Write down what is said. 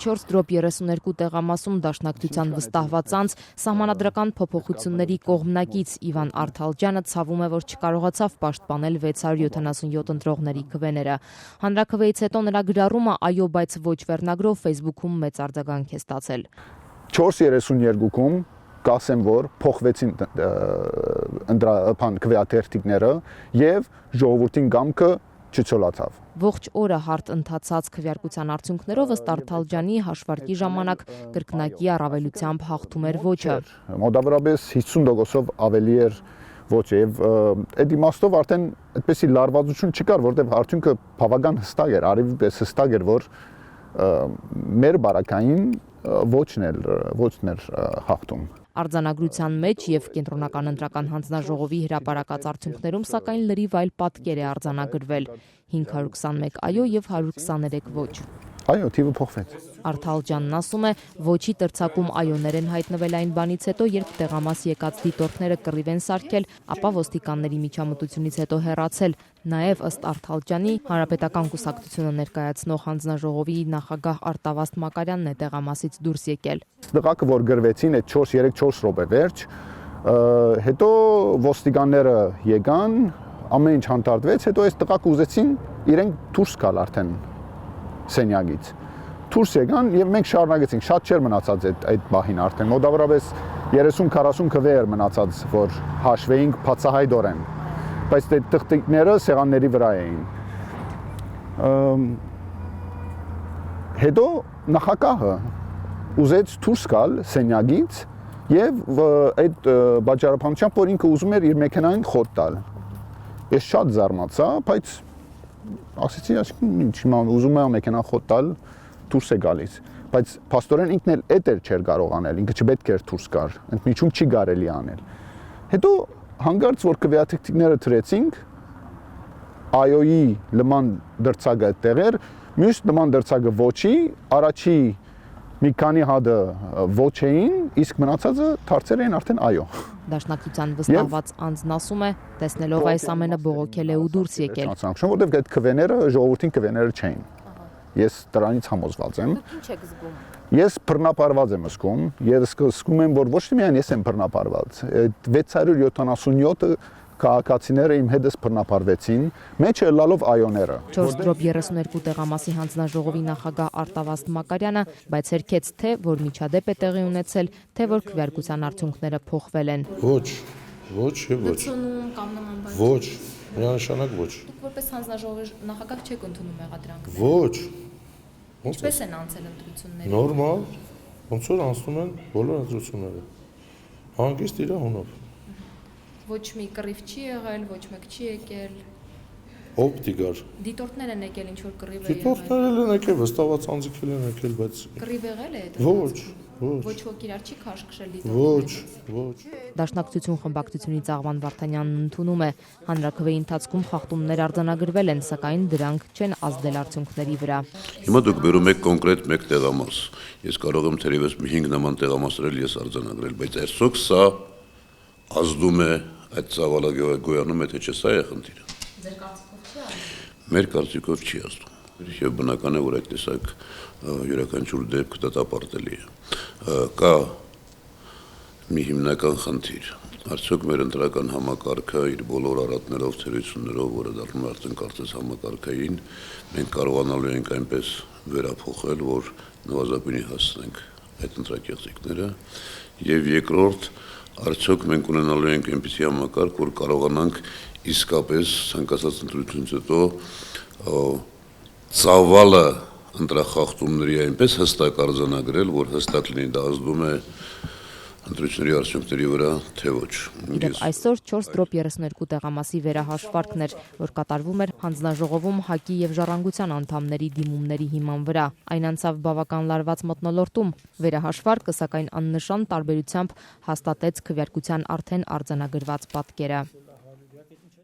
4-32 տեղամասում դաշնակցության վստահված անձ սահմանադրական փոփոխությունների կողմնակից Իվան Արթալջյանը ցավում է, որ չկարողացավ պաշտպանել 677 ընտրողների քվեները։ Հանրաքվեից հետո նրա գրառումը «Այո, բայց ոչ» վերնագրով Facebook-ում մեծ արձագանք է ստացել։ 4-32-ում կասեմ, որ փոխվեցին քվեաթերթիկները եւ ժողովրդին գամքը չցոլացավ։ Ողջ օրը հարթ ընթացած քվեարկության արդյունքներով ըստ Արթալջյանի հաշվարկի ժամանակ կրկնակի առավելությամբ հաղթում էր ոչը։ Մոտավորապես 50%-ով ավելի էր ոչը եւ այդ իմաստով արդեն այդպեսի լարվածություն չկար, որտեղ արդյունքը բավական հստակ էր, արիվի պես հստակ էր, որ մեր բարակային ոչն էր հաղթում։ Արձանագրության մեջ եւ կենտրոնական ընտրական հանձնաժողովի հրապարակած արդյունքներում սակայն լրիվ այլ պատկեր է արձանագրվել՝ 521 այո եւ 123 ոչ։ Այո, թիվը փոխվեց։ Արթալջյանն ասում է, ոչի տրցակում այոներ են հայտնվել այն բանից հետո, երբ տեղամաս եկած դիտորդները կռիվ են սարքել, ապա ոստիկանների միջամտությունից հետո հեռացել։ Նաև ըստ Արթալջյանի, Հանրապետական կուսակցությունը ներկայացնող հանձնաժողովի նախագահ Արտավազդ Մակարյանն է տեղամասից դուրս եկել։ Տղաքը, որ գրվեցին այդ 4-4 րոպե վերջ, հետո ոստիկանները եկան, ամեն ինչ հանդարտվեց, հետո այս տղաքը ուզեցին իրենք դուրս գալ արդեն սենյակից։ Դուրս եկան եւ մենք շարունակեցինք, շատ չէր մնացած այդ բահին արդեն, մոտավորապես 30-40 քվե էր մնացած, որ հաշվեինք բացահայտորեն, բայց այդ տղտիկները սեղանների վրա էին։ Հետո նախագահը ուզեց դուրս գալ սենյակից եւ այդ բաժարապանությամբ, որ ինքը ուզում էր իր մեքենային խոտ տալ։ Ես շատ զարմացա, բայց ասեցի, ինչ ուզում եմ մեքենան խոտ տալ, դուրս է գալիս, բայց փաստորեն ինքն էլ էդ չէր կարող անել, ինքը չպետք էր դուրս գար, ընդմիջում չի կարելի անել։ Հետո հանկարծ որ քվեաթերթիկները թրեցինք, այոյի լման դրցակը այդտեղ էր, մյուս լման դրցակը ոչի, առաջի մի քանի հատը ոչ էին, իսկ մնացածը դարձել էին արդեն այո։ Դաշնակցության վստահված անձն ասում է, տեսնելով այս ամենը բողոքել է ու դուրս եկել։ Որովհետև այդ քվեները ժողովրդին քվեները չէին։ Ես դրանից համոզված եմ։ Ինչ եք զգում։ Ես բռնապարված եմ զգում, ես զգում եմ, որ ոչ թե միայն ես եմ բռնապարված, 677 քաղաքացիները իմ հետս բռնապարվեցին, մեջը լալով այոները։ 4-32 տեղամասի հանձնաժողովի նախագահ Արտավազդ Մակարյանը բացերքեց թե որ միջադեպ է տեղի ունեցել, թե որ քվեարկության արդյունքները փոխվել են։ Ոչ եւ ոչ։ Լցոնում կամ նման բան։ Ոչ, միանշանակ ոչ։ Դուք որպես հանձնաժողովի նախագահ չեք ընդունում մեղադրանքները։ Ոչ։ Ինչպես են անցել ընտրությունները։ Նորմալ, ոնց որ անցնում են բոլոր ընտրությունները։ Հանգիստ իրավունով։ Ոչ մի կռիվ չի եղել, ոչ մեկ չի եկել։ Ով դիգար։ Դիտորդներ են եկել, ինչ որ կռիվ է եղել։ Դիտորդներ են եկել, վստահված անձիկ են եկել, բայց կռիվ եղել է այդ։ Ոչ։ Ոչ ոք իրար չի քաշքշել դիտորդներին։ Ոչ։ Դաշնակցություն խմբակցությունից Աղվան Վարդանյանն ընդունում է, հանրաքվեի ընթացքում խախտումներ արձանագրվել են, սակայն դրանք չեն ազդել արդյունքների վրա։ Հիմա դուք բերում եք կոնկրետ մեկ տեղամաս։ Ես կարող եմ թերևս 5 նման տեղամասեր ես արձանագրել, բայց այսօք սա ազդում է այդ ծավալը գոյանում է, թե չէ, սա է խնդիրը։ Ձեր կարծիքով չի ազդում։ Մեր կարծիքով չի ազդում։ Եվ բնական է, որ այդ տեսակ յուրաքանչյուր դեպք դատապարտելի է։ Կա մի հիմնական խնդիր։ Արդյոք մեր ընտրական համակարգը իր բոլոր առատներով, թերություններով, որը դառնում է արդեն կարծես համակարգային, մենք կարողանալու ենք այնպես վերափոխել, որ նվազագույնի հասնենք այդ ընտրակեղծիքները, եւ երկրորդ, արդյոք մենք ունենալու ենք այնպիսի համակարգ, որ կարողանանք իսկապես ցանկացած ընտրությունից հետո ծավալը ընտրախախտումների այնպես հստակ արձանագրել, որ հստակ լինի դա ազդում է ընտրությունների արդյունքների վրա, թե ոչ։ Այսօր 4-32 տեղամասի վերահաշվարկն էր, որ կատարվում էր հանձնաժողովում ՀԱԿ-ի եւ Ժառանգության անդամների դիմումների հիման վրա։ Այն անցավ բավական լարված մթնոլորտում։ Վերահաշվարկը, սակայն աննշան տարբերությամբ հաստատեց քվեարկության արդեն արձանագրված պատկերը։